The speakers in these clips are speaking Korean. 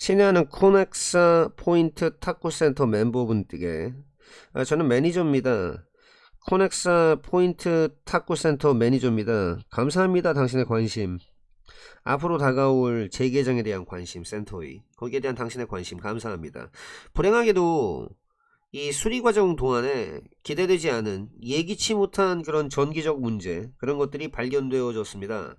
친애하는 코넥사 포인트 탁구센터 멤버분들께 저는 매니저입니다. 코넥사 포인트 탁구센터 매니저입니다. 감사합니다. 당신의 관심. 앞으로 다가올 재개장에 대한 관심, 센터의 거기에 대한 당신의 관심 감사합니다. 불행하게도 이 수리 과정 동안에 기대되지 않은 예기치 못한 그런 전기적 문제, 그런 것들이 발견되어졌습니다.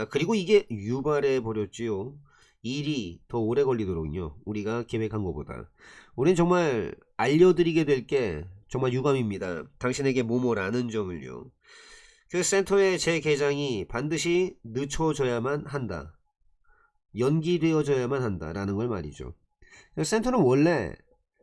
그리고 이게 유발해 버렸지요. 일이 더 오래 걸리도록요. 우리가 계획한 것보다. 우린 정말 알려드리게 될 게 정말 유감입니다. 당신에게 뭐뭐라는 점을요. 그 센터의 재개장이 반드시 늦춰져야만 한다. 연기되어져야만 한다라는 걸 말이죠. 센터는 원래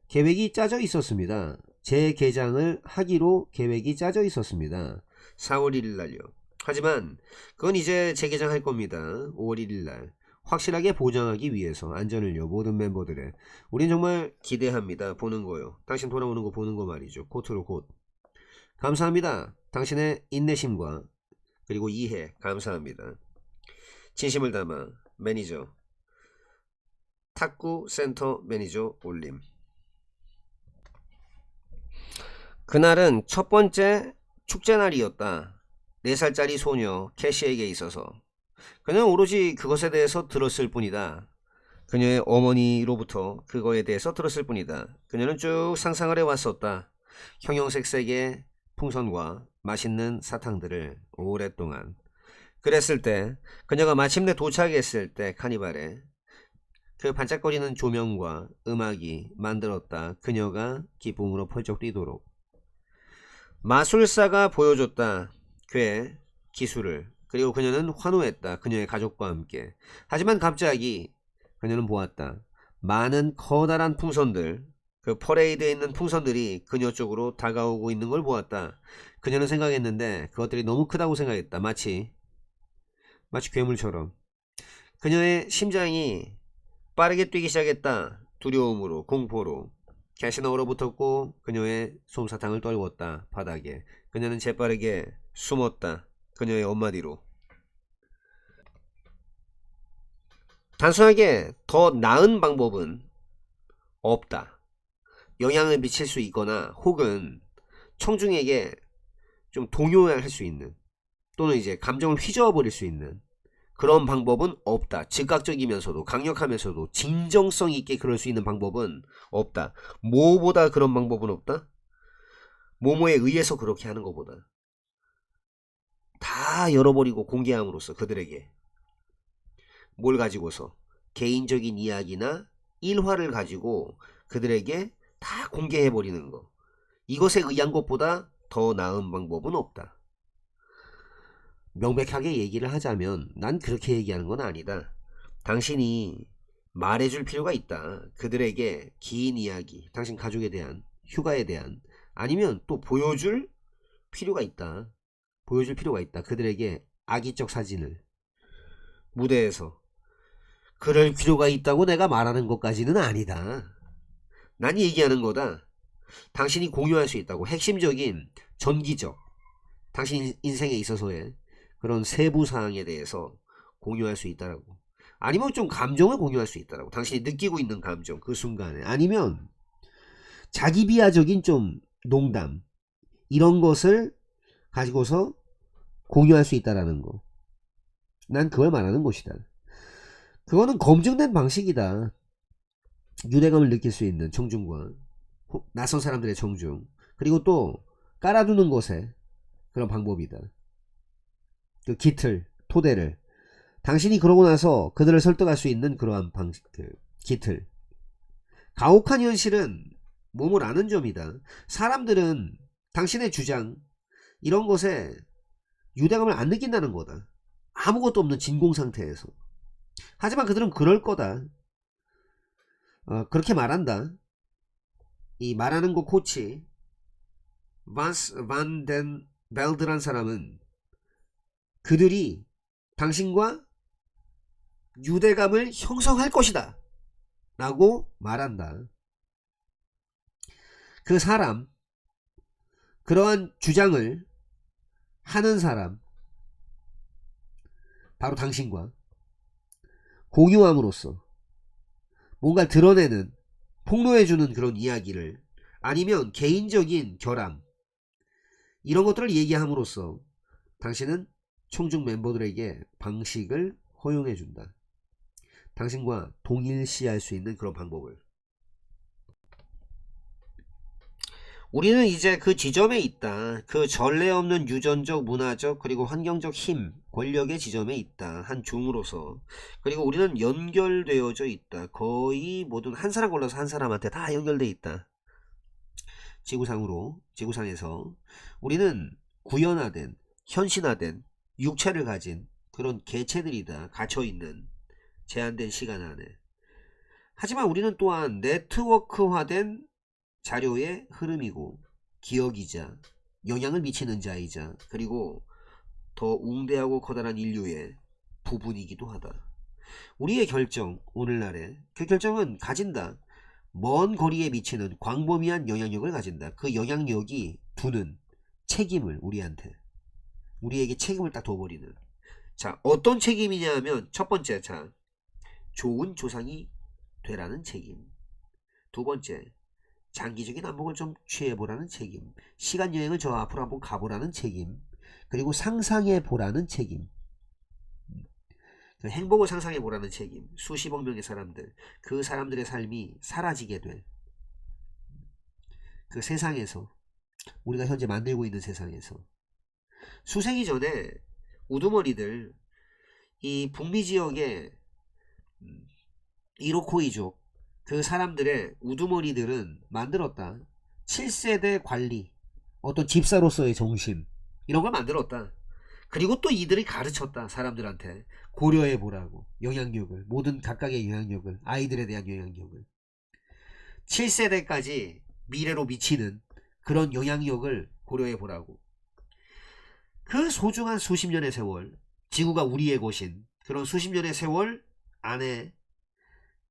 계획이 짜져 있었습니다. 재개장을 하기로 계획이 짜져 있었습니다. 4월 1일 날요. 하지만 그건 이제 재개장할 겁니다. 5월 1일 날. 확실하게 보장하기 위해서 안전을요. 모든 멤버들의. 우린 정말 기대합니다. 보는 거요. 당신 돌아오는 거 보는 거 말이죠. 코트로 곧. 감사합니다. 당신의 인내심과 그리고 이해 감사합니다. 진심을 담아 매니저 탁구 센터 매니저 올림. 그날은 첫 번째 축제날이었다. 4살짜리 소녀 캐시에게 있어서 그녀는 오로지 그것에 대해서 들었을 뿐이다. 그녀의 어머니로부터 그거에 대해서 들었을 뿐이다. 그녀는 쭉 상상을 해왔었다. 형형색색의 풍선과 맛있는 사탕들을 오랫동안. 그랬을 때 그녀가 마침내 도착했을 때 카니발에 그 반짝거리는 조명과 음악이 만들었다. 그녀가 기쁨으로 펄쩍 뛰도록. 마술사가 보여줬다. 그의 기술을. 그리고 그녀는 환호했다. 그녀의 가족과 함께. 하지만 갑자기 그녀는 보았다. 많은 커다란 풍선들, 그 퍼레이드에 있는 풍선들이 그녀 쪽으로 다가오고 있는 걸 보았다. 그녀는 생각했는데 그것들이 너무 크다고 생각했다. 마치 괴물처럼. 그녀의 심장이 빠르게 뛰기 시작했다. 두려움으로, 공포로. 캐시는 얼어붙었고 그녀의 솜사탕을 떨궜다. 바닥에. 그녀는 재빠르게 숨었다. 그녀의 엄마 뒤로. 단순하게 더 나은 방법은 없다. 영향을 미칠 수 있거나 혹은 청중에게 좀 동요할 수 있는 또는 이제 감정을 휘저어버릴 수 있는 그런 방법은 없다. 즉각적이면서도 강력하면서도 진정성 있게 그럴 수 있는 방법은 없다. 뭐보다 그런 방법은 없다? 뭐뭐에 의해서 그렇게 하는 것보다 다 열어버리고 공개함으로써 그들에게 뭘 가지고서 개인적인 이야기나 일화를 가지고 그들에게 다 공개해버리는 거. 이것에 의한 것보다 더 나은 방법은 없다. 명백하게 얘기를 하자면 난 그렇게 얘기하는 건 아니다. 당신이 말해줄 필요가 있다. 그들에게 긴 이야기, 당신 가족에 대한, 휴가에 대한, 아니면 또 보여줄 필요가 있다. 보여줄 필요가 있다. 그들에게 악의적 사진을 무대에서. 그럴 필요가 있다고 내가 말하는 것까지는 아니다. 난 얘기하는 거다. 당신이 공유할 수 있다고. 핵심적인 전기적 당신 인생에 있어서의 그런 세부 사항에 대해서 공유할 수 있다라고. 아니면 좀 감정을 공유할 수 있다라고. 당신이 느끼고 있는 감정 그 순간에. 아니면 자기 비하적인 좀 농담 이런 것을 가지고서 공유할 수 있다라는 거. 난 그걸 말하는 것이다. 그거는 검증된 방식이다. 유대감을 느낄 수 있는 청중과 낯선 사람들의 청중, 그리고 또 깔아두는 것에 그런 방법이다. 그 기틀, 토대를 당신이 그러고 나서 그들을 설득할 수 있는 그러한 방식, 그 기틀. 가혹한 현실은 뭐뭐라는 점이다. 사람들은 당신의 주장 이런 것에 유대감을 안 느낀다는 거다. 아무것도 없는 진공 상태에서. 하지만 그들은 그럴 거다. 그렇게 말한다. 이 말하는 거 코치 반스 반덴 벨드란 사람은 그들이 당신과 유대감을 형성할 것이다 라고 말한다. 그 사람, 그러한 주장을 하는 사람, 바로 당신과 공유함으로써 뭔가 드러내는, 폭로해주는 그런 이야기를, 아니면 개인적인 결함, 이런 것들을 얘기함으로써 당신은 총중 멤버들에게 방식을 허용해준다. 당신과 동일시할 수 있는 그런 방법을. 우리는 이제 그 지점에 있다. 그 전례 없는 유전적, 문화적, 그리고 환경적 힘, 권력의 지점에 있다. 한 종으로서. 그리고 우리는 연결되어져 있다. 거의 모든 한 사람 골라서 한 사람한테 다 연결돼 있다. 지구상으로, 지구상에서 우리는 구현화된, 현신화된 육체를 가진 그런 개체들이다. 갇혀있는 제한된 시간 안에. 하지만 우리는 또한 네트워크화된 자료의 흐름이고 기억이자 영향을 미치는 자이자 그리고 더 웅대하고 커다란 인류의 부분이기도 하다. 우리의 결정, 오늘날의 그 결정은 가진다. 먼 거리에 미치는 광범위한 영향력을 가진다. 그 영향력이 두는 책임을 우리에게 책임을 딱 둬버리는. 자, 어떤 책임이냐 하면 첫 번째, 자, 좋은 조상이 되라는 책임. 두 번째, 장기적인 안목을 좀 취해보라는 책임. 시간여행을 저 앞으로 한번 가보라는 책임. 그리고 상상해보라는 책임. 행복을 상상해보라는 책임. 수십억 명의 사람들, 그 사람들의 삶이 사라지게 될 그 세상에서, 우리가 현재 만들고 있는 세상에서 수생이 전에 우두머리들, 이 북미 지역의 이로코이족, 그 사람들의 우두머리들은 만들었다. 7세대 관리, 어떤 집사로서의 정신, 이런 걸 만들었다. 그리고 또 이들이 가르쳤다. 사람들한테 고려해보라고. 영향력을, 모든 각각의 영향력을, 아이들에 대한 영향력을 7세대까지 미래로 미치는 그런 영향력을 고려해보라고. 그 소중한 수십 년의 세월, 지구가 우리의 곳인 그런 수십 년의 세월 안에,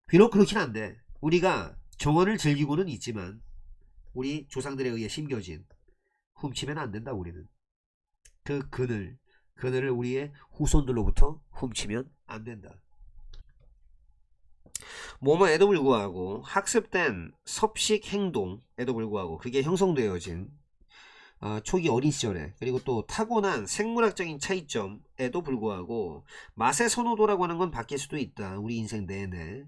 비록 그렇긴 한데 우리가 정원을 즐기고는 있지만 우리 조상들에 의해 심겨진, 훔치면 안 된다. 우리는 그 그늘을 우리의 후손들로부터 훔치면 안 된다. 뭐뭐에도 불구하고 학습된 섭식 행동에도 불구하고 그게 형성되어진 초기 어린 시절에, 그리고 또 타고난 생물학적인 차이점에도 불구하고 맛의 선호도라고 하는 건 바뀔 수도 있다. 우리 인생 내내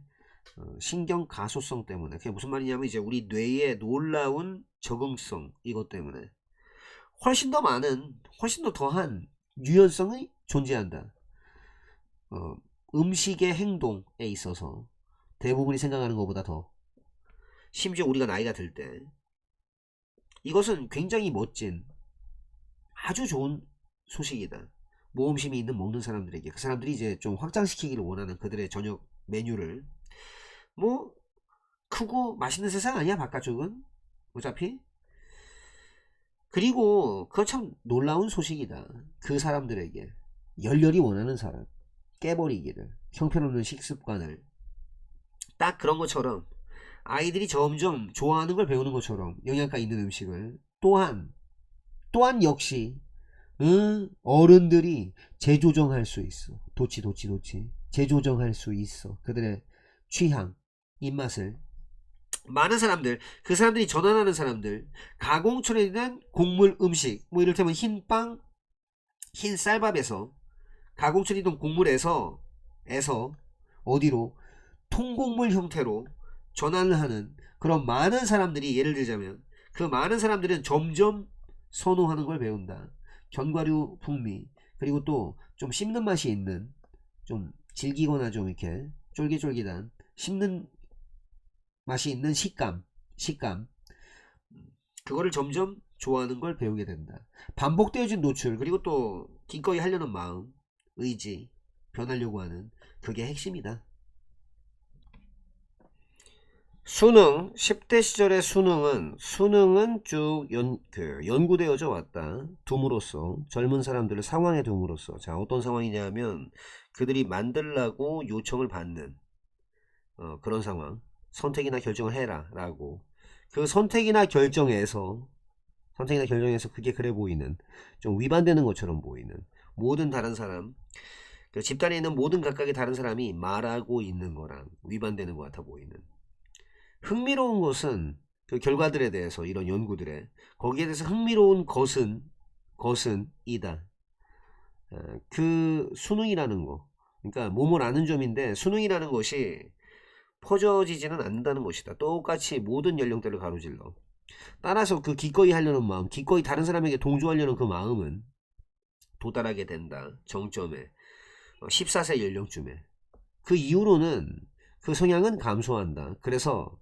신경 가소성 때문에. 그게 무슨 말이냐면 이제 우리 뇌의 놀라운 적응성, 이것 때문에 훨씬 더 많은, 훨씬 더 더한 유연성이 존재한다. 음식의 행동에 있어서 대부분이 생각하는 것보다 더, 심지어 우리가 나이가 들 때. 이것은 굉장히 멋진, 아주 좋은 소식이다. 모험심이 있는 먹는 사람들에게, 그 사람들이 이제 좀 확장시키기를 원하는 그들의 저녁 메뉴를, 뭐 크고 맛있는 세상 아니야 바깥쪽은 어차피. 그리고 그거 참 놀라운 소식이다. 그 사람들에게 열렬히 원하는 사람, 깨버리기를, 형편없는 식습관을. 딱 그런 것처럼 아이들이 점점 좋아하는 걸 배우는 것처럼 영양가 있는 음식을 또한 역시 어른들이 재조정할 수 있어. 도치 재조정할 수 있어. 그들의 취향, 입맛을. 많은 사람들, 그 사람들이 전환하는 사람들, 가공 처리된 곡물 음식, 뭐 이를테면 흰빵, 흰 쌀밥에서, 가공 처리된 곡물에서 어디로, 통곡물 형태로 전환을 하는 그런 많은 사람들이, 예를 들자면 그 많은 사람들은 점점 선호하는 걸 배운다. 견과류 풍미, 그리고 또 좀 씹는 맛이 있는, 좀 질기거나 좀 이렇게 쫄깃쫄깃한 씹는 맛이 있는 식감, 그거를 점점 좋아하는 걸 배우게 된다. 반복되어진 노출, 그리고 또 기꺼이 하려는 마음, 의지, 변하려고 하는, 그게 핵심이다. 수능, 10대 시절의 수능은 쭉 연구되어져 왔다. 둠으로써, 젊은 사람들을 상황에 둠으로써. 자, 어떤 상황이냐면 그들이 만들라고 요청을 받는 그런 상황. 선택이나 결정을 해라 라고. 그 선택이나 결정에서 그게 그래 보이는, 좀 위반되는 것처럼 보이는 모든 다른 사람, 그 집단에 있는 모든 각각의 다른 사람이 말하고 있는 거랑 위반되는 것 같아 보이는. 흥미로운 것은 그 결과들에 대해서 이런 연구들에 거기에 대해서 흥미로운 것은 이다. 그 수능이라는 거, 그러니까 몸을 아는 점인데 수능이라는 것이 퍼져지지는 않는다는 것이다. 똑같이 모든 연령대를 가로질러. 따라서 그 기꺼이 하려는 마음, 기꺼이 다른 사람에게 동조하려는 그 마음은 도달하게 된다. 정점에 14세 연령쯤에. 그 이후로는 그 성향은 감소한다. 그래서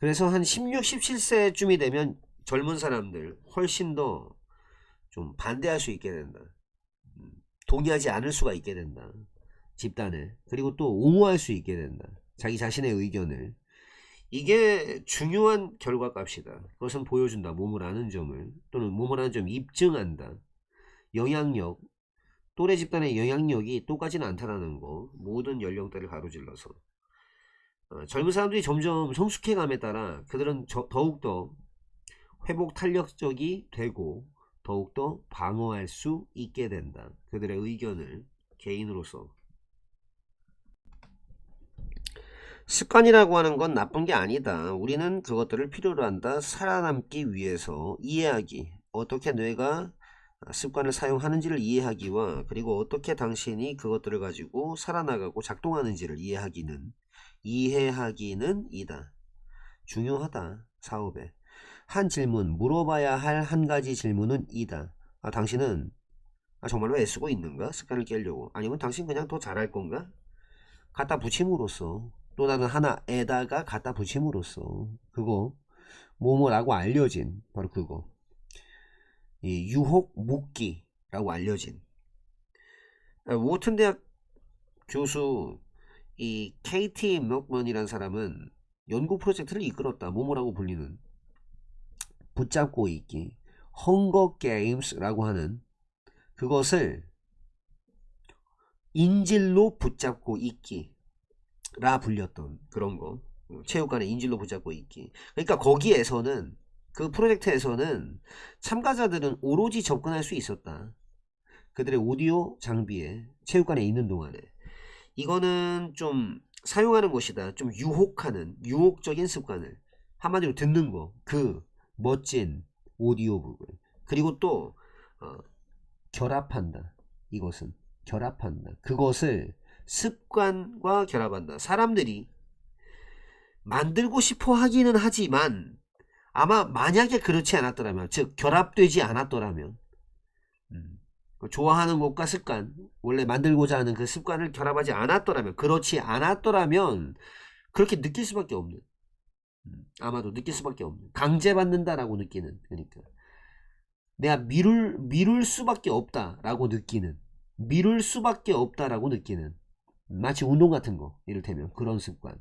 한 16, 17세쯤이 되면 젊은 사람들 훨씬 더 좀 반대할 수 있게 된다. 동의하지 않을 수가 있게 된다. 집단에. 그리고 또 옹호할 수 있게 된다. 자기 자신의 의견을. 이게 중요한 결과값이다. 그것은 보여준다. 몸을 아는 점을. 또는 몸을 아는 점을 입증한다. 영향력. 또래 집단의 영향력이 똑같지는 않다는 거. 모든 연령대를 가로질러서. 젊은 사람들이 점점 성숙해감에 따라 그들은 더욱더 회복 탄력적이 되고 더욱더 방어할 수 있게 된다. 그들의 의견을 개인으로서. 습관이라고 하는 건 나쁜 게 아니다. 우리는 그것들을 필요로 한다. 살아남기 위해서 이해하기. 어떻게 뇌가 습관을 사용하는지를 이해하기와 그리고 어떻게 당신이 그것들을 가지고 살아나가고 작동하는지를 이해하기는 이다. 중요하다. 사업에. 한 질문, 물어봐야 할 한 가지 질문은 이다. 당신은 정말로 애쓰고 있는가? 습관을 깨려고. 아니면 당신 그냥 더 잘할 건가? 갖다 붙임으로써 또 다른 하나에다가 갖다 붙임으로써 그거 뭐뭐라고 알려진 바로 그거 이 유혹 묶기라고 알려진 워튼 대학 교수 이 KT 맥먼이라는 사람은 연구 프로젝트를 이끌었다. 뭐뭐라고 불리는 붙잡고 있기 헝거 게임스라고 하는 그것을 인질로 붙잡고 있기라 불렸던 그런 거. 체육관에 인질로 붙잡고 있기. 그러니까 거기에서는 그 프로젝트에서는 참가자들은 오로지 접근할 수 있었다. 그들의 오디오 장비에 체육관에 있는 동안에. 이거는 좀 사용하는 것이다. 좀 유혹적인 습관을 한마디로 듣는 거. 그 멋진 오디오북을. 그리고 또 결합한다. 이것은 결합한다. 그것을 습관과 결합한다. 사람들이 만들고 싶어 하기는 하지만 아마 만약에 그렇지 않았더라면 즉 결합되지 않았더라면 좋아하는 것과 습관 원래 만들고자 하는 그 습관을 결합하지 않았더라면 그렇지 않았더라면 그렇게 느낄 수밖에 없는 아마도 느낄 수밖에 없는 강제받는다라고 느끼는 그러니까 내가 미룰 수밖에 없다라고 느끼는 미룰 수밖에 없다라고 느끼는 마치 운동 같은 거 이를테면 그런 습관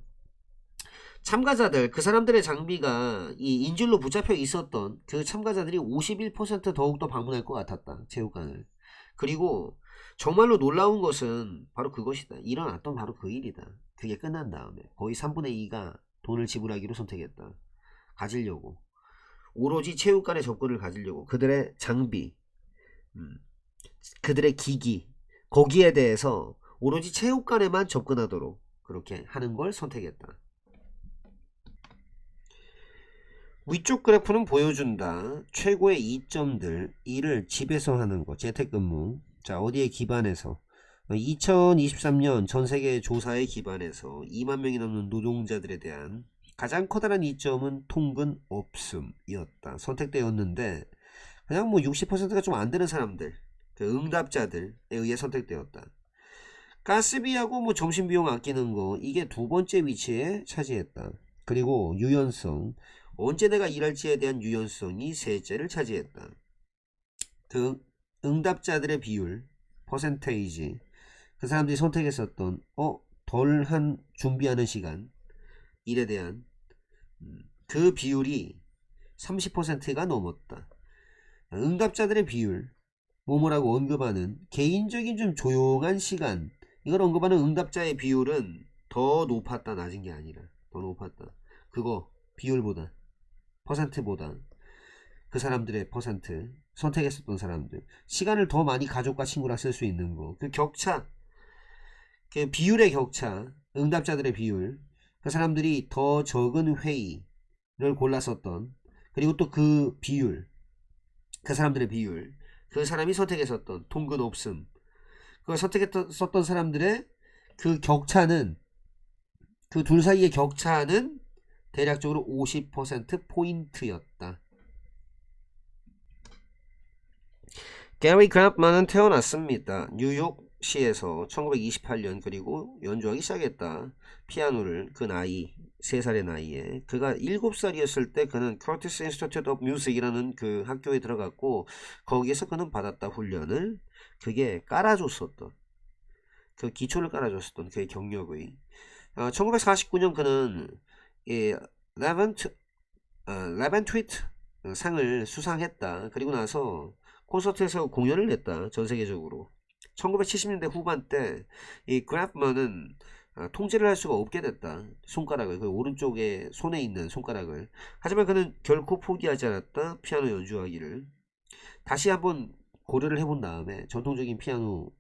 참가자들 그 사람들의 장비가 이 인질로 붙잡혀 있었던 그 참가자들이 51% 더욱더 방문할 것 같았다 체육관을 그리고 정말로 놀라운 것은 바로 그것이다 일어났던 바로 그 일이다 그게 끝난 다음에 거의 3분의 2가 돈을 지불하기로 선택했다 가지려고 오로지 체육관의 접근을 가지려고 그들의 장비 그들의 기기 거기에 대해서 오로지 체육관에만 접근하도록 그렇게 하는 걸 선택했다. 위쪽 그래프는 보여준다. 최고의 이점들 이를 집에서 하는 거 재택근무 자 어디에 기반해서 2023년 전세계 조사에 기반해서 2만 명이 넘는 노동자들에 대한 가장 커다란 이점은 통근 없음이었다. 선택되었는데 그냥 뭐 60%가 좀 안되는 사람들 그 응답자들에 의해 선택되었다. 가스비하고 뭐 점심비용 아끼는 거 이게 두 번째 위치에 차지했다. 그리고 유연성 언제 내가 일할지에 대한 유연성이 셋째를 차지했다. 그 응답자들의 비율 퍼센테이지 그 사람들이 선택했었던 덜한 준비하는 시간 일에 대한 그 비율이 30%가 넘었다. 응답자들의 비율 뭐뭐라고 언급하는 개인적인 좀 조용한 시간 이걸 언급하는 응답자의 비율은 더 높았다. 낮은 게 아니라 더 높았다. 그거 비율보다 퍼센트보다 그 사람들의 퍼센트 선택했었던 사람들 시간을 더 많이 가족과 친구랑 쓸 수 있는 거 그 격차 그 비율의 격차, 응답자들의 비율, 그 사람들이 더 적은 회의를 골랐었던, 그리고 또 그 비율, 그 사람들의 비율, 그 사람이 선택했었던 통근 없음, 그 선택했었던 사람들의 그 격차는, 그 둘 사이의 격차는 대략적으로 50%포인트였다. 게리 그랩만은 태어났습니다. 뉴욕시에서 1928년 그리고 연주하기 시작했다. 피아노를 그 나이 3살의 나이에 그가 7살이었을 때 그는 커티스 인스티튜트 오브 뮤직이라는 그 학교에 들어갔고 거기에서 그는 받았다 훈련을 그게 깔아줬었던 그 기초를 깔아줬었던 그의 경력의 1949년 그는 이 레벤트위트 상을 수상했다. 그리고 나서 콘서트에서 공연을 냈다. 전 세계적으로. 1970년대 후반 때 이 그래프먼은 통제를 할 수가 없게 됐다. 손가락을, 그 오른쪽에 손에 있는 손가락을. 하지만 그는 결코 포기하지 않았다. 피아노 연주하기를. 다시 한번 고려를 해본 다음에 전통적인 피아노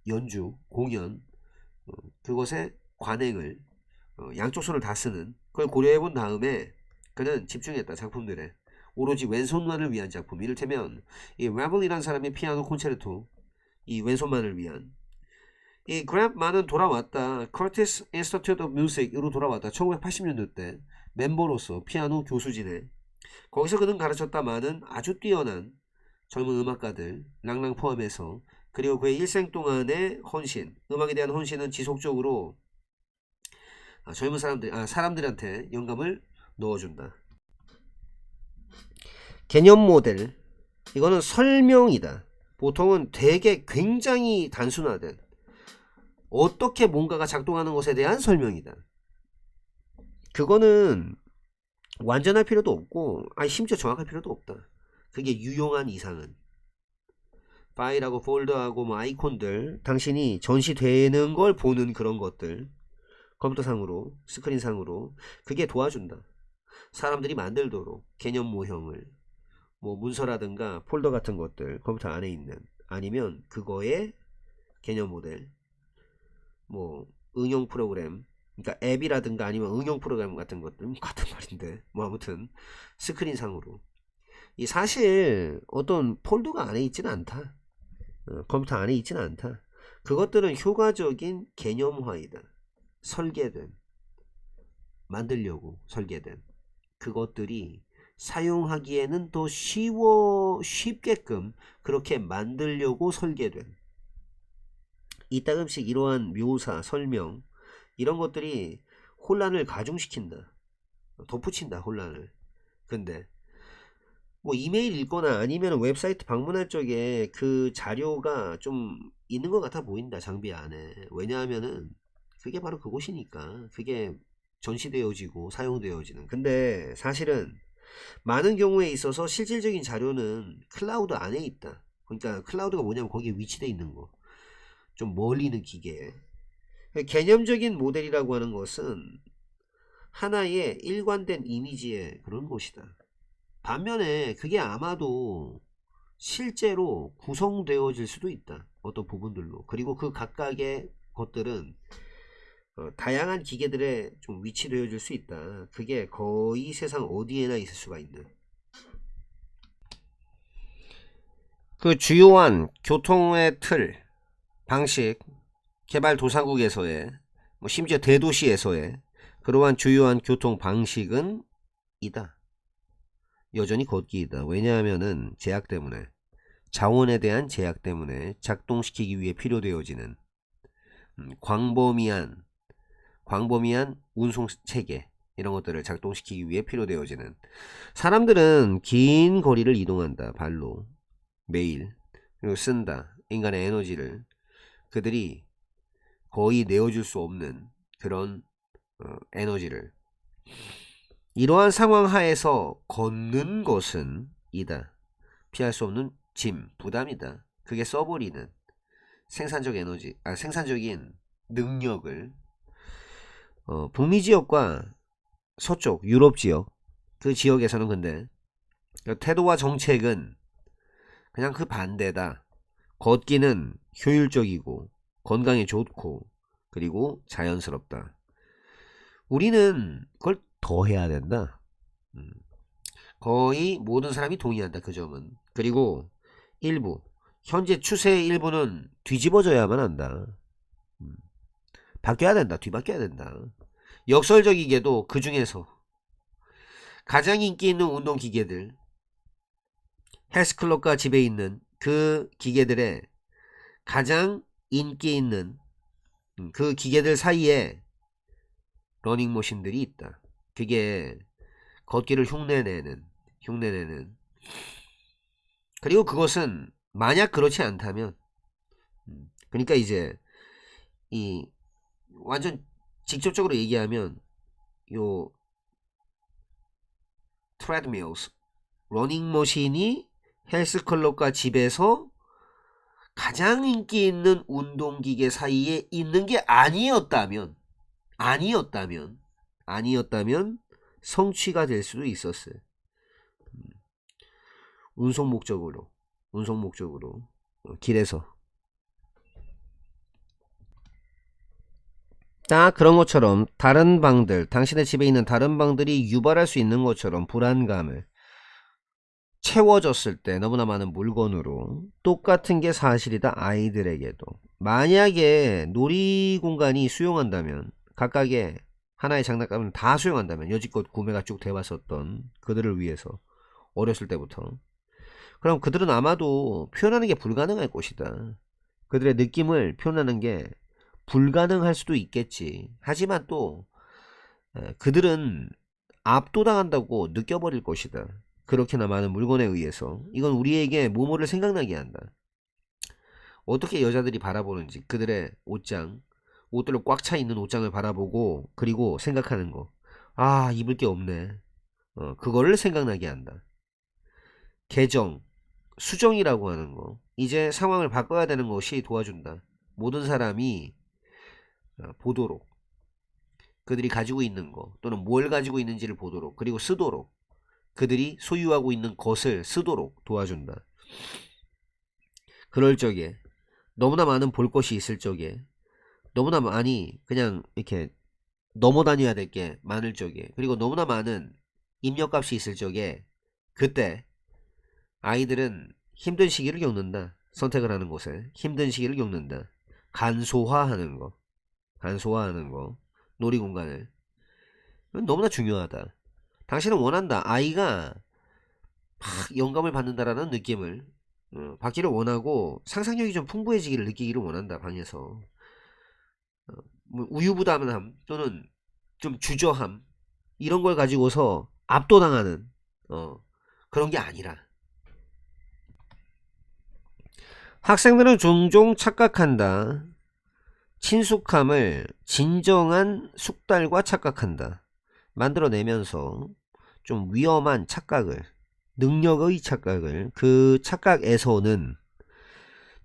연주, 공연, 그것의 관행을 양쪽 손을 다 쓰는 그걸 고려해 본 다음에 그는 집중했다. 작품들에 오로지 왼손만을 위한 작품, 이를테면 이 레벨이라는 사람의 피아노 콘체르토, 이 왼손만을 위한. 이 그랩만은 돌아왔다. 커티스 인스티튜트 오브 뮤직으로 돌아왔다. 1980년대 때 멤버로서 피아노 교수진에 거기서 그는 가르쳤다마는 아주 뛰어난 젊은 음악가들 랑랑 포함해서, 그리고 그의 일생 동안의 헌신, 음악에 대한 헌신은 지속적으로 젊은 사람들한테 영감을 넣어준다. 개념 모델, 이거는 설명이다. 보통은 되게 굉장히 단순화된 어떻게 뭔가가 작동하는 것에 대한 설명이다. 그거는 완전할 필요도 없고 심지어 정확할 필요도 없다. 그게 유용한 이상은 파일하고 폴더하고 뭐 아이콘들, 당신이 전시되는 걸 보는 그런 것들, 컴퓨터상으로 스크린상으로, 그게 도와준다. 사람들이 만들도록 개념 모형을, 뭐 문서라든가 폴더 같은 것들 컴퓨터 안에 있는, 아니면 그거의 개념 모델, 뭐 응용 프로그램, 그러니까 앱이라든가 아니면 응용 프로그램 같은 것들, 같은 말인데 뭐 아무튼 스크린상으로. 이 사실 어떤 폴더가 안에 있지는 않다. 컴퓨터 안에 있지는 않다. 그것들은 효과적인 개념화이다. 설계된, 만들려고 설계된 그것들이 사용하기에는 더 쉽게끔 그렇게 만들려고 설계된, 이따금씩 이러한 묘사, 설명, 이런 것들이 혼란을 가중시킨다. 덧붙인다, 혼란을. 근데 뭐 이메일 읽거나 아니면 웹사이트 방문할 적에 그 자료가 좀 있는 것 같아 보인다, 장비 안에. 왜냐하면은 그게 바로 그곳이니까. 그게 전시되어지고 사용되어지는. 근데 사실은 많은 경우에 있어서 실질적인 자료는 클라우드 안에 있다. 그러니까 클라우드가 뭐냐면 거기에 위치되어 있는 거, 좀 멀리 있는 기계에. 개념적인 모델이라고 하는 것은 하나의 일관된 이미지의 그런 것이다. 반면에 그게 아마도 실제로 구성되어질 수도 있다. 어떤 부분들로. 그리고 그 각각의 것들은 다양한 기계들에 좀 위치되어질 수 있다. 그게 거의 세상 어디에나 있을 수가 있는. 그 주요한 교통의 틀, 방식, 개발도상국에서의, 뭐 심지어 대도시에서의 그러한 주요한 교통 방식은 이다. 여전히 걷기이다. 왜냐하면은 제약 때문에, 자원에 대한 제약 때문에 작동시키기 위해 필요되어지는 광범위한 운송 체계, 이런 것들을 작동시키기 위해 필요되어지는. 사람들은 긴 거리를 이동한다. 발로 매일. 그리고 쓴다. 인간의 에너지를. 그들이 거의 내어줄 수 없는 그런 에너지를. 이러한 상황 하에서 걷는 것은 이다. 피할 수 없는 짐, 부담이다. 그게 써버리는 생산적 에너지, 생산적인 능력을. 북미 지역과 서쪽 유럽 지역, 그 지역에서는 근데 태도와 정책은 그냥 그 반대다. 걷기는 효율적이고 건강에 좋고 그리고 자연스럽다. 우리는 그걸 더 해야 된다. 거의 모든 사람이 동의한다. 그 점은. 그리고 일부 현재 추세의 일부는 뒤집어져야만 한다. 바뀌어야 된다. 뒤바뀌어야 된다. 역설적이게도 그 중에서 가장 인기 있는 운동 기계들, 헬스클럽과 집에 있는 그 기계들의 가장 인기 있는 그 기계들 사이에 러닝머신들이 있다. 그게 걷기를 흉내내는 그리고 그것은 만약 그렇지 않다면 그러니까 이제 이 완전 직접적으로 얘기하면 요 트레드밀스 러닝머신이 헬스클럽과 집에서 가장 인기 있는 운동기계 사이에 있는 게 아니었다면 성취가 될 수도 있었어요. 운송 목적으로 길에서 딱 그런 것처럼 다른 방들, 당신의 집에 있는 다른 방들이 유발할 수 있는 것처럼 불안감을 채워졌을 때 너무나 많은 물건으로 똑같은 게 사실이다. 아이들에게도 만약에 놀이공간이 수용한다면 각각의 하나의 장난감을 다 수용한다면 여지껏 구매가 쭉 돼왔었던 그들을 위해서 어렸을 때부터 그럼 그들은 아마도 표현하는 게 불가능할 것이다. 그들의 느낌을 표현하는 게 불가능할 수도 있겠지. 하지만 또 그들은 압도당한다고 느껴버릴 것이다. 그렇게나 많은 물건에 의해서. 이건 우리에게 모모를 생각나게 한다. 어떻게 여자들이 바라보는지 그들의 옷들로 꽉 차 있는 옷장을 바라보고 그리고 생각하는 거. 아, 입을 게 없네. 그거를 생각나게 한다. 수정이라고 하는 거. 이제 상황을 바꿔야 되는 것이 도와준다. 모든 사람이 보도록 그들이 가지고 있는 거 또는 뭘 가지고 있는지를 보도록 그리고 쓰도록 그들이 소유하고 있는 것을 쓰도록 도와준다. 그럴 적에 너무나 많은 볼 것이 있을 적에 너무나 많이 그냥 이렇게 넘어다녀야 될 게 많을 적에 그리고 너무나 많은 입력값이 있을 적에 그때 아이들은 힘든 시기를 겪는다. 선택을 하는 곳에 힘든 시기를 겪는다. 간소화하는 거 놀이공간을 너무나 중요하다. 당신은 원한다. 아이가 막 영감을 받는다라는 느낌을 받기를 원하고 상상력이 좀 풍부해지기를 느끼기를 원한다. 방에서 뭐 우유부단함 또는 좀 주저함 이런 걸 가지고서 압도당하는 그런 게 아니라 학생들은 종종 착각한다. 친숙함을 진정한 숙달과 착각한다. 만들어내면서 좀 위험한 착각을 능력의 착각을 그 착각에서는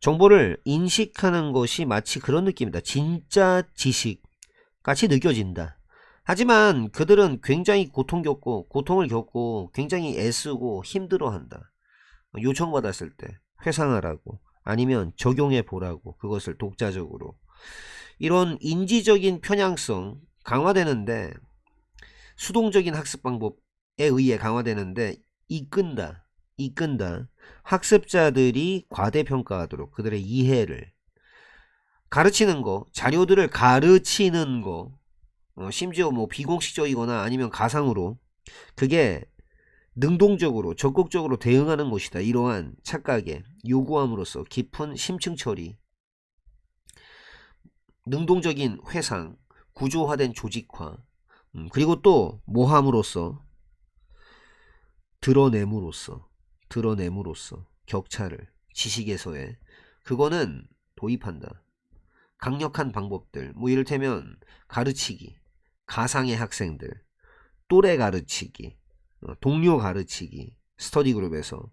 정보를 인식하는 것이 마치 그런 느낌이다. 진짜 지식 같이 느껴진다. 하지만 그들은 굉장히 고통을 겪고 굉장히 애쓰고 힘들어한다. 요청받았을 때 회상하라고 아니면 적용해 보라고 그것을 독자적으로 이런 인지적인 편향성 강화되는데 수동적인 학습 방법에 의해 강화되는데 이끈다. 학습자들이 과대평가하도록 그들의 이해를 가르치는 거 자료들을 가르치는 거 심지어 뭐 비공식적이거나 아니면 가상으로 그게 능동적으로 적극적으로 대응하는 것이다. 이러한 착각에 요구함으로써 깊은 심층 처리 능동적인 회상 구조화된 조직화 그리고 또 모함으로써 드러냄으로써 격차를 지식에서의 그거는 도입한다. 강력한 방법들 뭐 이를테면 가르치기 가상의 학생들 또래 가르치기 동료 가르치기 스터디 그룹에서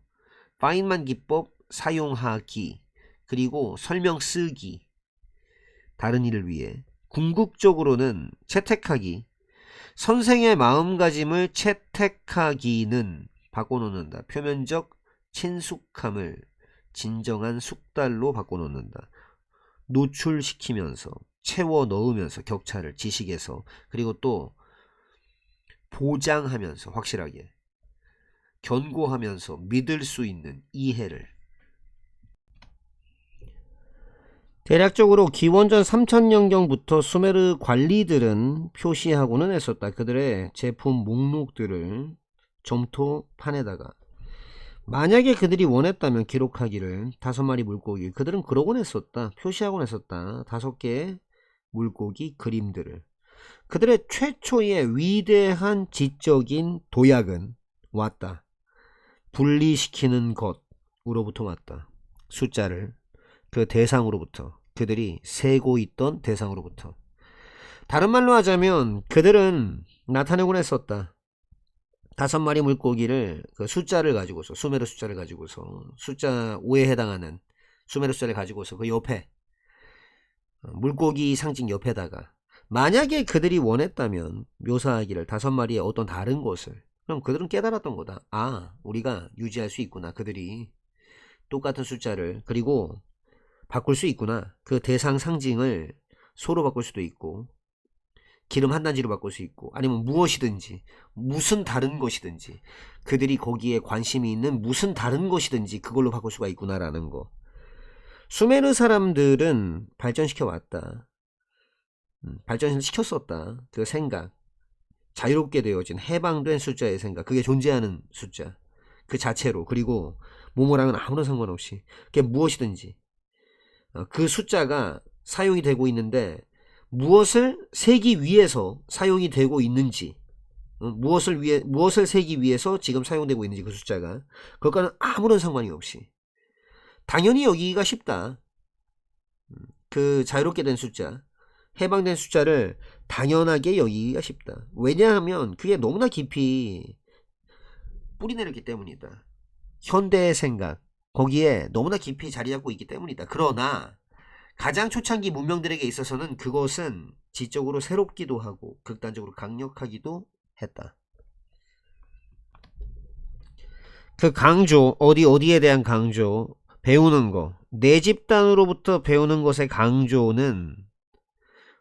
파인만 기법 사용하기 그리고 설명 쓰기 다른 일을 위해 궁극적으로는 채택하기 선생의 마음가짐을 채택하기는 바꿔놓는다. 표면적 친숙함을 진정한 숙달로 바꿔놓는다. 노출시키면서 채워 넣으면서 격차를 지식에서, 그리고 또 보장하면서 확실하게 견고하면서 믿을 수 있는 이해를. 대략적으로 기원전 3000년경부터 수메르 관리들은 표시하고는 했었다. 그들의 제품 목록들을 점토판에다가 만약에 그들이 원했다면 기록하기를 5마리 물고기, 그들은 그러곤 했었다. 표시하곤 했었다. 5개의 물고기 그림들을. 그들의 최초의 위대한 지적인 도약은 왔다. 분리시키는 것으로부터 왔다. 숫자를 그 대상으로부터, 그들이 세고 있던 대상으로부터. 다른 말로 하자면 그들은 나타내곤 했었다. 5마리 물고기를 그 숫자를 가지고서, 수메르 숫자를 가지고서, 숫자 5에 해당하는 수메르 숫자를 가지고서 그 옆에 물고기 상징 옆에다가 만약에 그들이 원했다면 묘사하기를 5마리의 어떤 다른 것을, 그럼 그들은 깨달았던 거다. 아, 우리가 유지할 수 있구나. 그들이 똑같은 숫자를 그리고 바꿀 수 있구나. 그 대상 상징을 소로 바꿀 수도 있고, 기름 한 단지로 바꿀 수 있고, 아니면 무엇이든지, 무슨 다른 것이든지, 그들이 거기에 관심이 있는 무슨 다른 것이든지 그걸로 바꿀 수가 있구나라는 거. 수메르 사람들은 발전시켜 왔다. 발전시켰었다. 그 생각, 자유롭게 되어진 해방된 숫자의 생각, 그게 존재하는 숫자 그 자체로, 그리고 모모랑은 아무런 상관없이 그게 무엇이든지 그 숫자가 사용이 되고 있는데 무엇을 세기 위해서 사용이 되고 있는지, 무엇을 세기 위해서 지금 사용되고 있는지, 그 숫자가 그것과는 아무런 상관이 없이 당연히 여기가 쉽다. 그 자유롭게 된 숫자, 해방된 숫자를 당연하게 여기기가 쉽다. 왜냐하면 그게 너무나 깊이 뿌리내렸기 때문이다. 현대의 생각, 거기에 너무나 깊이 자리 잡고 있기 때문이다. 그러나 가장 초창기 문명들에게 있어서는 그것은 지적으로 새롭기도 하고 극단적으로 강력하기도 했다. 그 강조, 어디에 대한 강조, 배우는 거, 내 집단으로부터 배우는 것의 강조는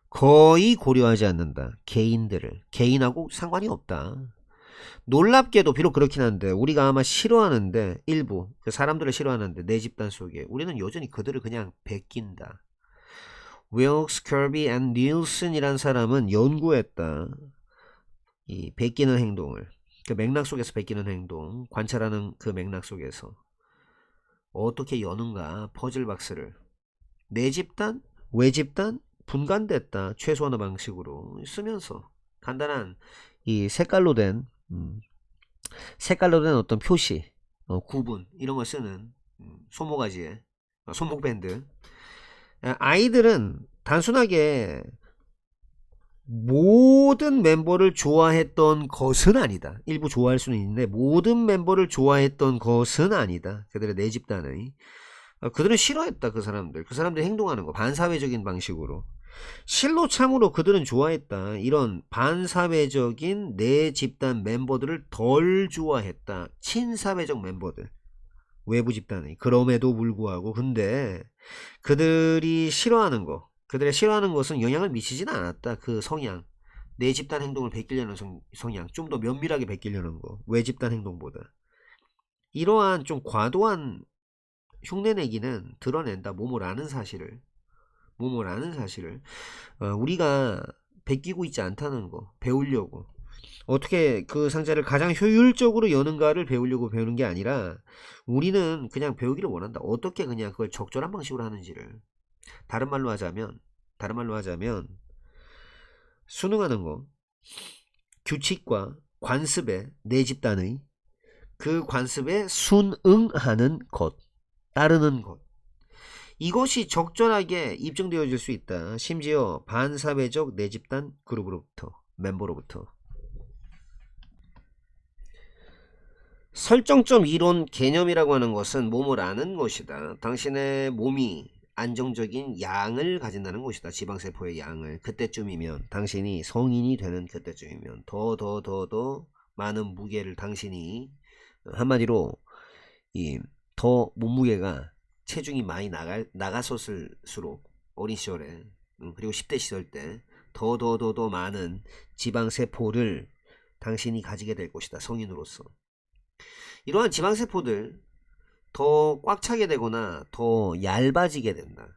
거의 고려하지 않는다. 개인하고 상관이 없다. 놀랍게도 비록 그렇긴 한데 우리가 아마 싫어하는데, 일부 그 사람들을 싫어하는데 내 집단 속에 우리는 여전히 그들을 그냥 베낀다. 윌크스, 커비 앤 닐슨이란 사람은 연구했다. 이 베끼는 행동을, 그 맥락 속에서 베끼는 행동, 관찰하는 그 맥락 속에서 어떻게 여는가 퍼즐 박스를. 내 집단, 외 집단 분간됐다. 최소한의 방식으로 쓰면서 간단한 이 색깔로 된 어떤 표시, 구분, 이런 걸 쓰는 손모가지에 손목밴드. 아이들은 단순하게 모든 멤버를 좋아했던 것은 아니다. 일부 좋아할 수는 있는데 모든 멤버를 좋아했던 것은 아니다. 그들의 내 집단의, 그들은 싫어했다. 그 사람들이 행동하는 거 반사회적인 방식으로. 실로 참으로 그들은 좋아했다. 이런 반사회적인 내 집단 멤버들을 덜 좋아했다. 친사회적 멤버들, 외부 집단의. 그럼에도 불구하고 근데 그들이 싫어하는 거, 그들의 싫어하는 것은 영향을 미치진 않았다. 그 성향, 내 집단 행동을 베끼려는 성향, 좀 더 면밀하게 베끼려는 거, 외 집단 행동보다. 이러한 좀 과도한 흉내내기는 드러낸다. 모모라는 사실을 우리가 베끼고 있지 않다는 거 배우려고, 어떻게 그 상자를 가장 효율적으로 여는가를 배우려고 배우는 게 아니라 우리는 그냥 배우기를 원한다. 어떻게 그냥 그걸 적절한 방식으로 하는지를. 다른 말로 하자면 수능하는 거, 규칙과 관습에, 내 집단의 그 관습에 순응하는 것, 따르는 것, 이것이 적절하게 입증되어질 수 있다. 심지어 반사회적 내 집단 그룹으로부터, 멤버로부터. 설정점 이론 개념이라고 하는 것은 몸을 아는 것이다. 당신의 몸이 안정적인 양을 가진다는 것이다. 지방세포의 양을. 그때쯤이면, 당신이 성인이 되는 그때쯤이면 더 많은 무게를 당신이, 한마디로 더 몸무게가, 체중이 많이 나갔었을수록 어린 시절에. 그리고 10대 시절 때 더 많은 지방세포를 당신이 가지게 될 것이다. 성인으로서. 이러한 지방세포들 더 꽉 차게 되거나 더 얇아지게 된다.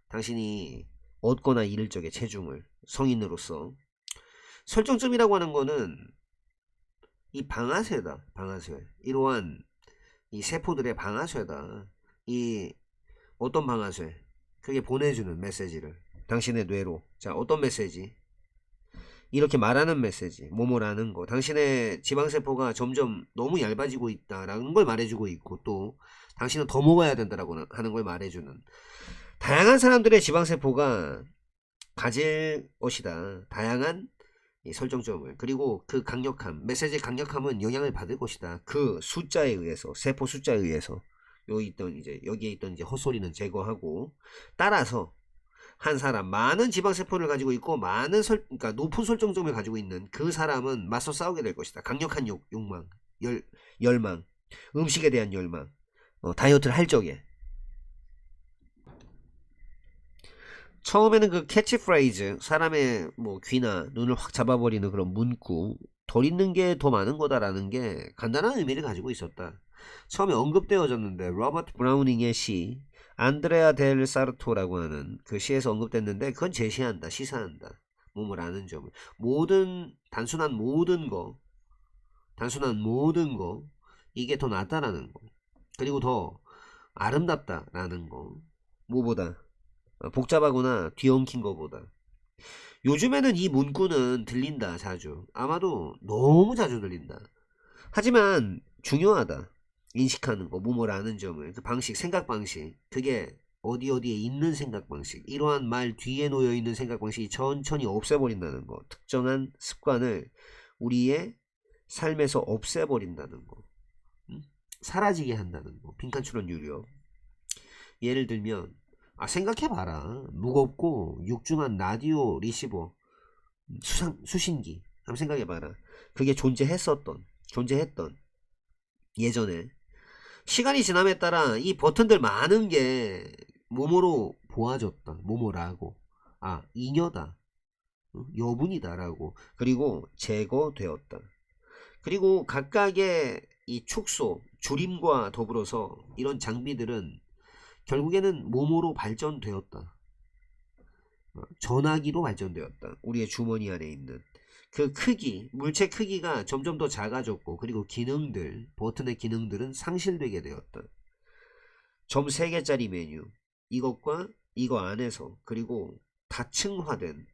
당신이 얻거나 잃을 적의 체중을 성인으로서. 설정점이라고 하는 거는 이 방아쇠다. 방아쇠. 이러한 이 세포들의 방아쇠다. 이 어떤 방아쇠? 그게 보내주는 메시지를 당신의 뇌로. 자, 어떤 메시지? 이렇게 말하는 메시지. 뭐뭐라는 거. 당신의 지방세포가 점점 너무 얇아지고 있다라는 걸 말해주고 있고, 또 당신은 더 먹어야 된다라고 하는 걸 말해주는, 다양한 사람들의 지방세포가 가질 것이다. 다양한 이 설정점을. 그리고 그 강력함, 메시지의 강력함은 영향을 받을 것이다. 그 숫자에 의해서, 세포 숫자에 의해서. 여기에 있던 이제 헛소리는 제거하고, 따라서 한 사람, 많은 지방세포를 가지고 있고 많은 그러니까 높은 설정점을 가지고 있는 그 사람은 맞서 싸우게 될 것이다. 강력한 욕망, 열망, 음식에 대한 열망, 다이어트를 할 적에. 처음에는 그 캐치프레이즈, 사람의 뭐 귀나 눈을 확 잡아버리는 그런 문구, 덜 있는 게 더 많은 거다라는 게 간단한 의미를 가지고 있었다. 처음에 언급되어졌는데, 로버트 브라우닝의 시 안드레아 델 사르토라고 하는 그 시에서 언급됐는데, 그건 제시한다, 시사한다. 몸을 아는 점을. 단순한 모든 거, 이게 더 낫다라는 거. 그리고 더 아름답다라는 거. 뭐보다? 복잡하거나 뒤엉킨 거보다. 요즘에는 이 문구는 들린다, 자주. 아마도 너무 자주 들린다. 하지만 중요하다. 인식하는 거, 뭐뭐를 아는 점을. 그 방식, 생각 방식. 그게 어디에 있는 생각 방식. 이러한 말 뒤에 놓여 있는 생각 방식이 천천히 없애버린다는 거. 특정한 습관을 우리의 삶에서 없애버린다는 거. 사라지게 한다는 거. 빈칸추론 유료. 예를 들면, 생각해봐라. 무겁고 육중한 라디오 리시버, 수신기. 한번 생각해봐라. 그게 존재했던 예전에. 시간이 지남에 따라 이 버튼들 많은 게 뭐뭐로 보아졌다. 뭐뭐라고. 잉여다. 여분이다라고. 그리고 제거되었다. 그리고 각각의 이 축소, 줄임과 더불어서 이런 장비들은 결국에는 뭐뭐로 발전되었다. 전화기로 발전되었다. 우리의 주머니 안에 있는 그 크기, 물체 크기가 점점 더 작아졌고, 그리고 기능들, 버튼의 기능들은 상실되게 되었다. 점 3개짜리 메뉴, 이것과 이거 안에서, 그리고 다층화된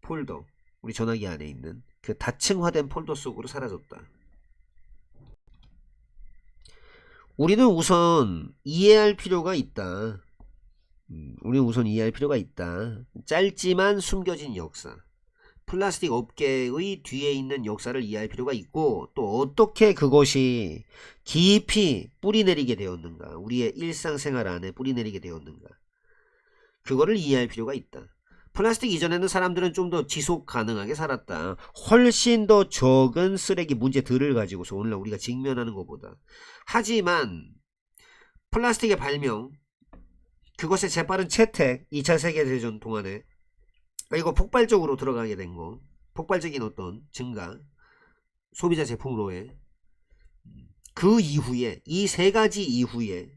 폴더, 우리 전화기 안에 있는 그 다층화된 폴더 속으로 사라졌다. 우리는 우선 이해할 필요가 있다. 짧지만 숨겨진 역사. 플라스틱 업계의 뒤에 있는 역사를 이해할 필요가 있고, 또 어떻게 그것이 깊이 뿌리내리게 되었는가, 우리의 일상생활 안에 뿌리내리게 되었는가, 그거를 이해할 필요가 있다. 플라스틱 이전에는 사람들은 좀 더 지속 가능하게 살았다. 훨씬 더 적은 쓰레기 문제들을 가지고서 오늘날 우리가 직면하는 것보다. 하지만 플라스틱의 발명, 그것의 재빠른 채택, 2차 세계대전 동안에, 그리고 폭발적으로 들어가게 된 거, 폭발적인 어떤 증가, 소비자 제품으로의 그 이후에, 이 세 가지 이후에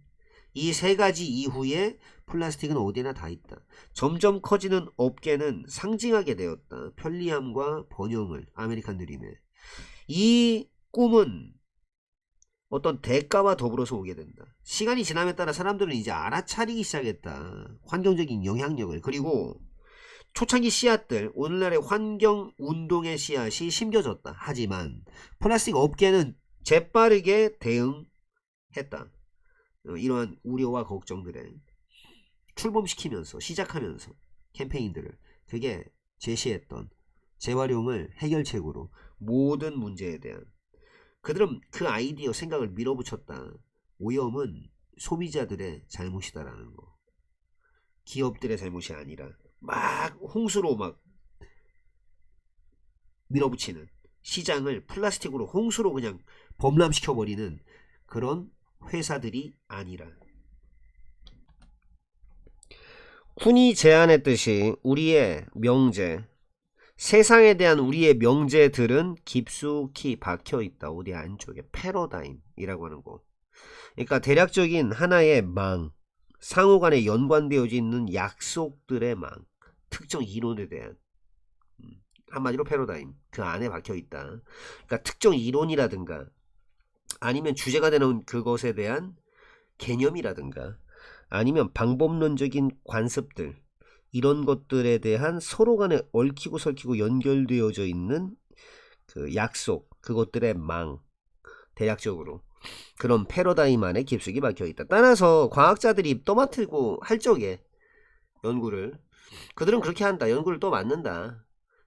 플라스틱은 어디나 다 있다. 점점 커지는 업계는 상징하게 되었다. 편리함과 번영을, 아메리칸 드림에. 이 꿈은 어떤 대가와 더불어서 오게 된다. 시간이 지남에 따라 사람들은 이제 알아차리기 시작했다. 환경적인 영향력을. 그리고 초창기 씨앗들, 오늘날의 환경운동의 씨앗이 심겨졌다. 하지만 플라스틱 업계는 재빠르게 대응했다. 이러한 우려와 걱정들에 출범시키면서, 시작하면서 캠페인들을, 그게 제시했던 재활용을 해결책으로 모든 문제에 대한, 그들은 그 아이디어, 생각을 밀어붙였다. 오염은 소비자들의 잘못이다라는 거. 기업들의 잘못이 아니라 막 홍수로 막 밀어붙이는, 시장을 플라스틱으로 홍수로 그냥 범람시켜버리는 그런 회사들이 아니라. 쿤이 제안했듯이 우리의 명제, 세상에 대한 우리의 명제들은 깊숙이 박혀있다. 어디 안쪽에 패러다임이라고 하는 거. 그러니까 대략적인 하나의 망, 상호간에 연관되어져 있는 약속들의 망, 특정 이론에 대한 한마디로 패러다임, 그 안에 박혀있다. 그러니까 특정 이론이라든가 아니면 주제가 되는 그것에 대한 개념이라든가 아니면 방법론적인 관습들, 이런 것들에 대한 서로 간에 얽히고 설키고 연결되어져 있는 그 약속, 그것들의 망, 대략적으로 그런 패러다임 안에 깊숙이 박혀있다. 따라서 과학자들이 떠맡고 할 적에 연구를, 그들은 그렇게 한다. 연구를 또 맞는다.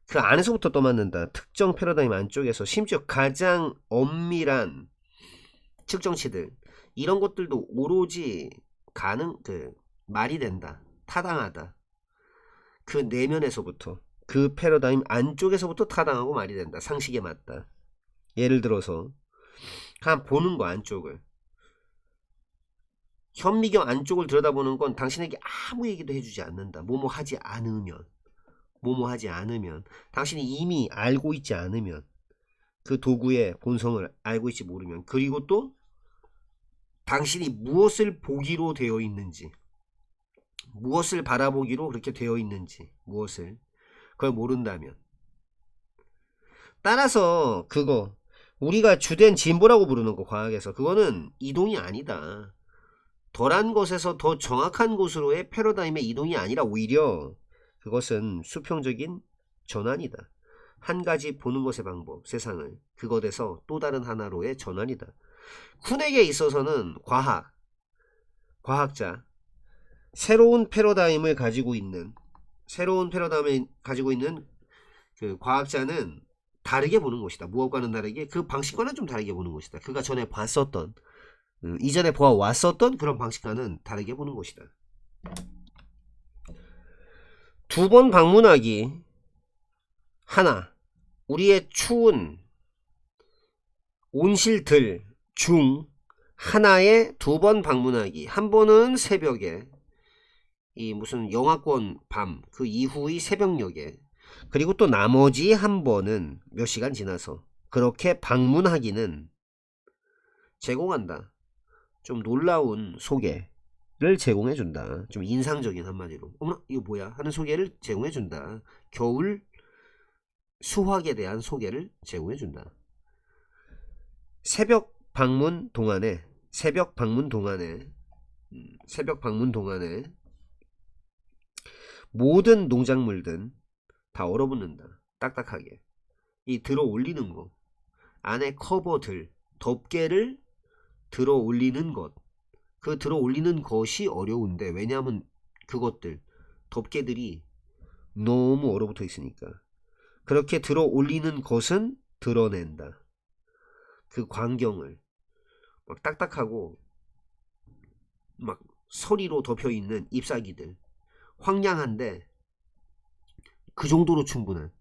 그 안에서부터 떠맡는다. 특정 패러다임 안쪽에서 심지어 가장 엄밀한 측정치들, 이런 것들도 오로지 말이 된다. 타당하다. 그 내면에서부터, 그 패러다임 안쪽에서부터 타당하고 말이 된다. 상식에 맞다. 예를 들어서 한 보는 거, 안쪽을, 현미경 안쪽을 들여다보는 건 당신에게 아무 얘기도 해주지 않는다. 뭐뭐 하지 않으면, 당신이 이미 알고 있지 않으면, 그 도구의 본성을 알고 있지 모르면, 그리고 또 당신이 무엇을 보기로 되어 있는지, 무엇을 바라보기로 그렇게 되어 있는지, 그걸 모른다면, 따라서 그거 우리가 주된 진보라고 부르는 거, 과학에서 그거는 이동이 아니다. 덜한 것에서 더 정확한 곳으로의 패러다임의 이동이 아니라 오히려 그것은 수평적인 전환이다. 한 가지 보는 것의 방법, 세상을, 그것에서 또 다른 하나로의 전환이다. 쿤에게 있어서는 과학자, 새로운 패러다임을 가지고 있는 그 과학자는 다르게 보는 것이다. 무엇과는 다르게, 그 방식과는 좀 다르게 보는 것이다. 그가 전에 봤었던, 이전에 보아왔었던 그런 방식과는 다르게 보는 것이다. 두 번 방문하기. 하나, 우리의 추운 온실들 중 하나에 두 번 방문하기. 한 번은 새벽에, 이 무슨 영하권 밤, 그 이후의 새벽녘에, 그리고 또 나머지 한 번은 몇 시간 지나서, 그렇게 방문하기는 제공한다. 좀 놀라운 소개를 제공해준다. 좀 인상적인, 한마디로 어머나 이거 뭐야 하는 소개를 제공해준다. 겨울 수확에 대한 소개를 제공해준다. 새벽 방문 동안에 모든 농작물들은 다 얼어붙는다. 딱딱하게. 이 들어 올리는 거, 안에 커버들, 덮개를 들어 올리는 것, 그 들어 올리는 것이 어려운데, 왜냐하면 그것들, 덮개들이 너무 얼어붙어 있으니까. 그렇게 들어 올리는 것은 드러낸다. 그 광경을, 막 딱딱하고 막 서리로 덮여 있는 잎사귀들, 황량한데 그 정도로 충분한,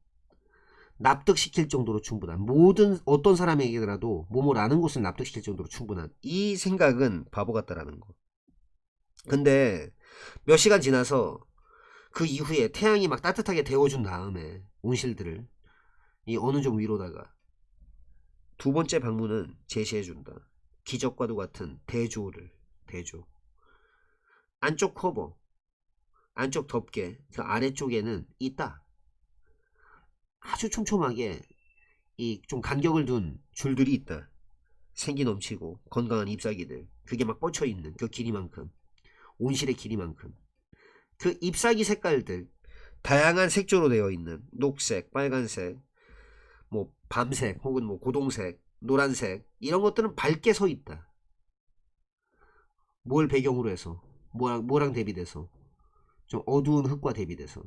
납득시킬 정도로 충분한, 어떤 사람에게라도 뭐뭐라는 것을 납득시킬 정도로 충분한, 이 생각은 바보 같다라는 거. 근데 몇 시간 지나서 그 이후에 태양이 막 따뜻하게 데워준 다음에 온실들을 이 어느 좀 위로다가 두 번째 방문은 제시해준다. 기적과도 같은 대조. 안쪽 커버, 안쪽 덮개, 그 아래쪽에는 있다. 아주 촘촘하게 이 좀 간격을 둔 줄들이 있다. 생기 넘치고 건강한 잎사귀들, 그게 막 뻗쳐있는 그 길이만큼, 온실의 길이만큼, 그 잎사귀 색깔들 다양한 색조로 되어 있는, 녹색, 빨간색, 뭐 밤색, 혹은 뭐 고동색, 노란색, 이런 것들은 밝게 서 있다. 뭘 배경으로 해서, 뭐랑 대비돼서, 좀 어두운 흙과 대비돼서,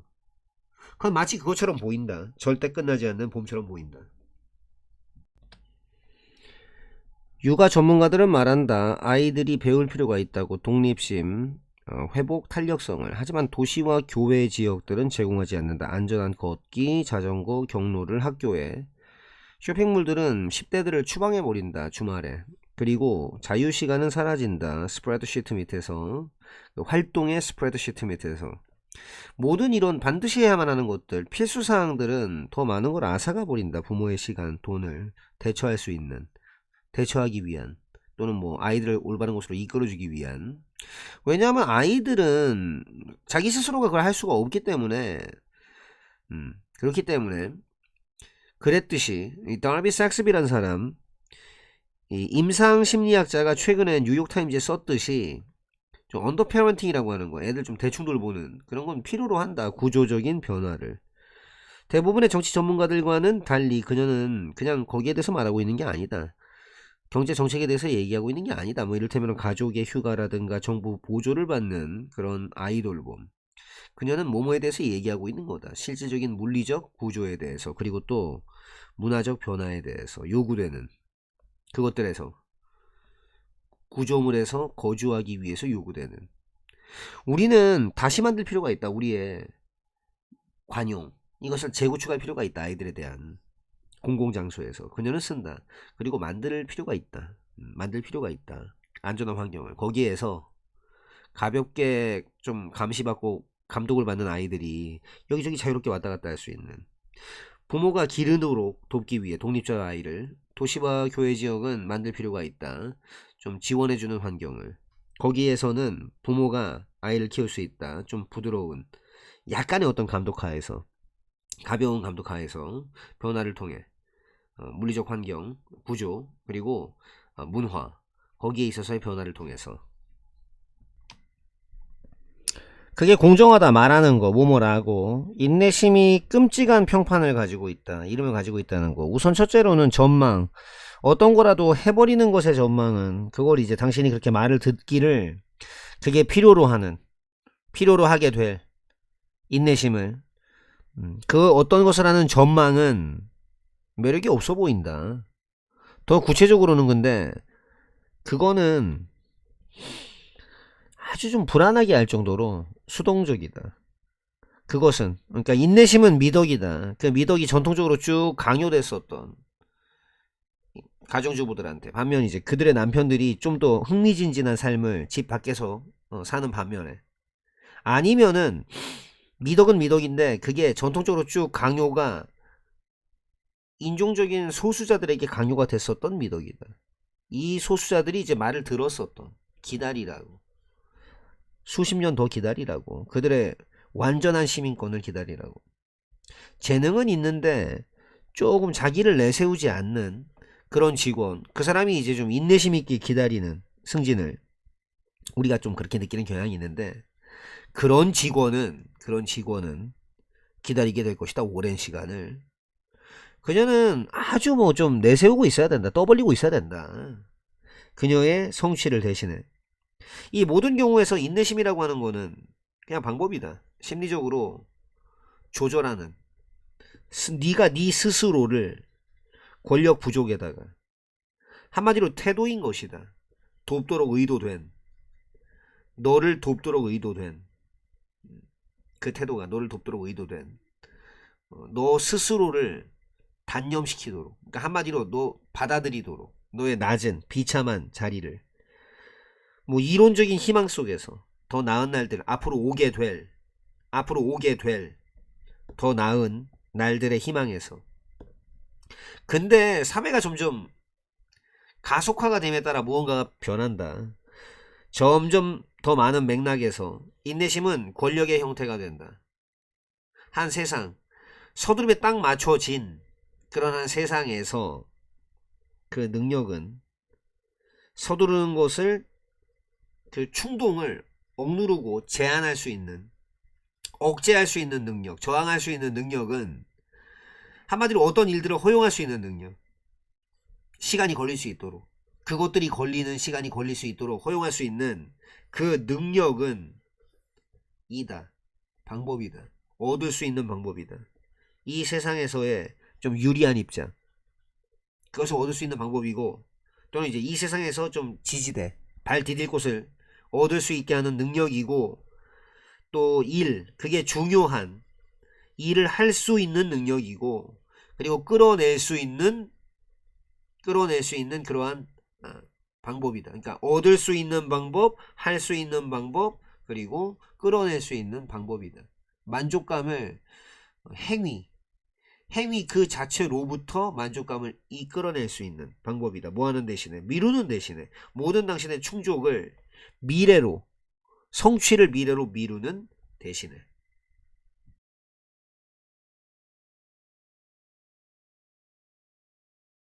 그건 마치 그것처럼 보인다. 절대 끝나지 않는 봄처럼 보인다. 육아 전문가들은 말한다. 아이들이 배울 필요가 있다고. 독립심, 회복 탄력성을. 하지만 도시와 교외 지역들은 제공하지 않는다. 안전한 걷기, 자전거, 경로를 학교에. 쇼핑몰들은 10대들을 추방해버린다. 주말에. 그리고 자유시간은 사라진다. 스프레드시트 밑에서, 활동의 스프레드시트 밑에서. 모든 이런 반드시 해야만 하는 것들, 필수사항들은 더 많은 걸 앗아가 버린다. 부모의 시간, 돈을 대처할 수 있는, 대처하기 위한, 또는 뭐 아이들을 올바른 곳으로 이끌어주기 위한. 왜냐하면 아이들은 자기 스스로가 그걸 할 수가 없기 때문에, 그렇기 때문에 그랬듯이 이 달비 삭스비라는 사람, 이 임상 심리학자가 최근에 뉴욕타임즈에 썼듯이 좀 언더 페어런팅이라고 하는 거, 애들 좀 대충 돌보는 그런 건 필요로 한다. 구조적인 변화를. 대부분의 정치 전문가들과는 달리 그녀는 그냥 거기에 대해서 말하고 있는 게 아니다. 경제 정책에 대해서 얘기하고 있는 게 아니다. 뭐 이를테면 가족의 휴가라든가 정부 보조를 받는 그런 아이돌봄. 그녀는 뭐뭐에 대해서 얘기하고 있는 거다. 실질적인 물리적 구조에 대해서, 그리고 또 문화적 변화에 대해서 요구되는 그것들에서, 구조물에서 거주하기 위해서 요구되는. 우리는 다시 만들 필요가 있다. 우리의 관용, 이것을 재구축할 필요가 있다. 아이들에 대한 공공장소에서 그녀는 쓴다. 그리고 만들 필요가 있다. 만들 필요가 있다. 안전한 환경을. 거기에서 가볍게 좀 감시받고 감독을 받는 아이들이 여기저기 자유롭게 왔다 갔다 할 수 있는, 부모가 기르도록 돕기 위해 독립적 아이를 도시와 교외 지역은 만들 필요가 있다. 좀 지원해주는 환경을. 거기에서는 부모가 아이를 키울 수 있다. 좀 부드러운 약간의 어떤 감독하에서, 가벼운 감독하에서 변화를 통해 물리적 환경, 구조, 그리고 문화, 거기에 있어서의 변화를 통해서. 그게 공정하다 말하는 거, 뭐뭐라고. 인내심이 끔찍한 평판을 가지고 있다, 이름을 가지고 있다는 거. 우선 첫째로는 전망. 어떤 거라도 해버리는 것의 전망은, 그걸 이제 당신이 그렇게 말을 듣기를, 그게 필요로 하게 될 인내심을, 그 어떤 것을 하는 전망은 매력이 없어 보인다. 더 구체적으로는 근데 그거는 아주 좀 불안하게 할 정도로 수동적이다. 그것은, 그러니까 인내심은 미덕이다. 그 미덕이 전통적으로 쭉 강요됐었던 가정주부들한테. 반면 이제 그들의 남편들이 좀 더 흥미진진한 삶을 집 밖에서 사는 반면에, 아니면은 미덕은 미덕인데 그게 전통적으로 쭉 강요가, 인종적인 소수자들에게 강요가 됐었던 미덕이다. 이 소수자들이 이제 말을 들었었던, 기다리라고, 수십 년 더 기다리라고, 그들의 완전한 시민권을 기다리라고. 재능은 있는데 조금 자기를 내세우지 않는 그런 직원, 그 사람이 이제 좀 인내심 있게 기다리는 승진을, 우리가 좀 그렇게 느끼는 경향이 있는데, 그런 직원은 기다리게 될 것이다. 오랜 시간을. 그녀는 아주 뭐 좀 내세우고 있어야 된다. 떠벌리고 있어야 된다. 그녀의 성취를 대신해. 이 모든 경우에서 인내심이라고 하는 거는 그냥 방법이다. 심리적으로 조절하는, 네가 네 스스로를 권력 부족에다가, 한마디로 태도인 것이다. 돕도록 의도된, 너를 돕도록 의도된, 그 태도가 너를 돕도록 의도된, 너 스스로를 단념시키도록, 그러니까 한마디로 너 받아들이도록, 너의 낮은 비참한 자리를, 뭐 이론적인 희망 속에서 더 나은 날들, 앞으로 오게 될 더 나은 날들의 희망에서. 근데 사회가 점점 가속화가 됨에 따라 무언가가 변한다. 점점 더 많은 맥락에서 인내심은 권력의 형태가 된다. 한 세상, 서두름에 딱 맞춰진 그런 한 세상에서 그 능력은, 서두르는 것을, 그 충동을 억누르고 제한할 수 있는, 억제할 수 있는 능력, 저항할 수 있는 능력은, 한마디로 어떤 일들을 허용할 수 있는 능력, 시간이 걸릴 수 있도록, 그것들이 걸리는 시간이 걸릴 수 있도록 허용할 수 있는 그 능력은 이다. 방법이다. 얻을 수 있는 방법이다. 이 세상에서의 좀 유리한 입장, 그것을 얻을 수 있는 방법이고, 또는 이제 이 세상에서 좀 지지대, 발 디딜 곳을 얻을 수 있게 하는 능력이고, 또 그게 중요한 일을 할 수 있는 능력이고, 그리고 끌어낼 수 있는 그러한 방법이다. 그러니까 얻을 수 있는 방법, 할 수 있는 방법, 그리고 끌어낼 수 있는 방법이다. 만족감을 행위 그 자체로부터 만족감을 이끌어낼 수 있는 방법이다. 뭐 하는 대신에? 미루는 대신에 모든 당신의 충족을 미래로, 성취를 미래로 미루는 대신에